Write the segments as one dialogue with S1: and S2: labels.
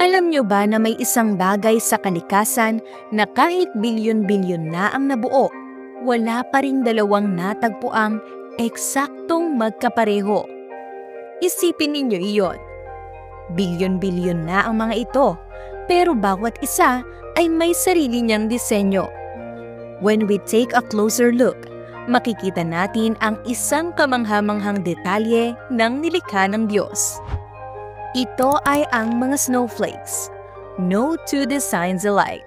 S1: Alam nyo ba na may isang bagay sa kalikasan na kahit bilyon-bilyon na ang nabuo, wala pa ring dalawang natagpuang eksaktong magkapareho? Isipin ninyo iyon. Bilyon-bilyon na ang mga ito, pero bawat isa ay may sarili niyang disenyo. When we take a closer look, makikita natin ang isang kamangha-manghang detalye ng nilikha ng Diyos. Ito ay ang mga snowflakes. No two designs alike.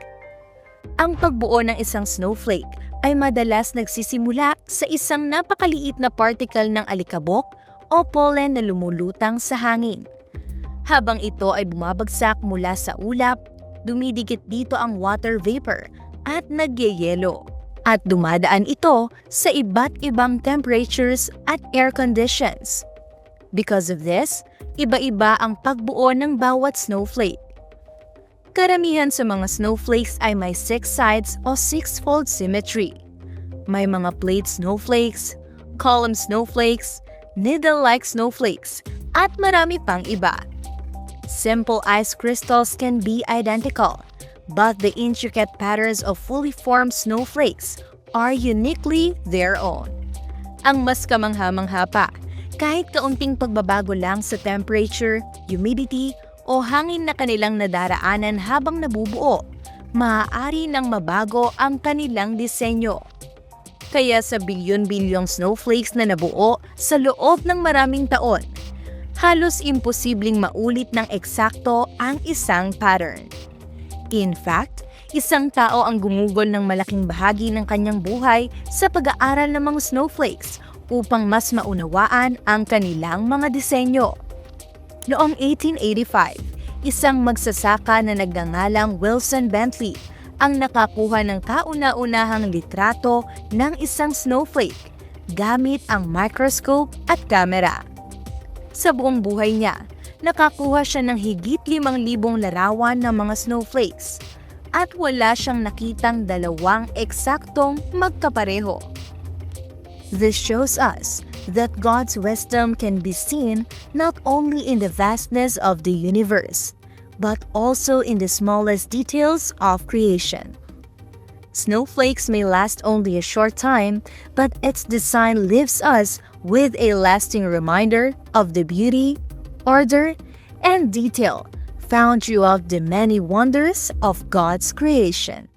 S1: Ang pagbuo ng isang snowflake ay madalas nagsisimula sa isang napakaliit na particle ng alikabok o pollen na lumulutang sa hangin. Habang ito ay bumabagsak mula sa ulap, dumidikit dito ang water vapor at nagyeyelo. At dumadaan ito sa iba't ibang temperatures at air conditions. Because of this, iba-iba ang pagbuo ng bawat snowflake. Karamihan sa mga snowflakes ay may 6 sides o 6-fold symmetry. May mga plate snowflakes, column snowflakes, needle-like snowflakes, at marami pang iba. Simple ice crystals can be identical, but the intricate patterns of fully formed snowflakes are uniquely their own. Ang mas kamangha-mangha pa, kahit kaunting pagbabago lang sa temperature, humidity, o hangin na kanilang nadaraanan habang nabubuo, maaari nang mabago ang kanilang disenyo. Kaya sa bilyon-bilyong snowflakes na nabuo sa loob ng maraming taon, halos imposibleng maulit ng eksakto ang isang pattern. In fact, isang tao ang gumugol ng malaking bahagi ng kanyang buhay sa pag-aaral ng mga snowflakes upang mas maunawaan ang kanilang mga disenyo. Noong 1885, isang magsasaka na nagngangalang Wilson Bentley ang nakakuha ng kauna-unahang litrato ng isang snowflake gamit ang microscope at kamera. Sa buong buhay niya, nakakuha siya ng higit 5,000 larawan ng mga snowflakes at wala siyang nakitang dalawang eksaktong magkapareho. This shows us that God's wisdom can be seen not only in the vastness of the universe, but also in the smallest details of creation. Snowflakes may last only a short time, but its design leaves us with a lasting reminder of the beauty, order, and detail found throughout the many wonders of God's creation.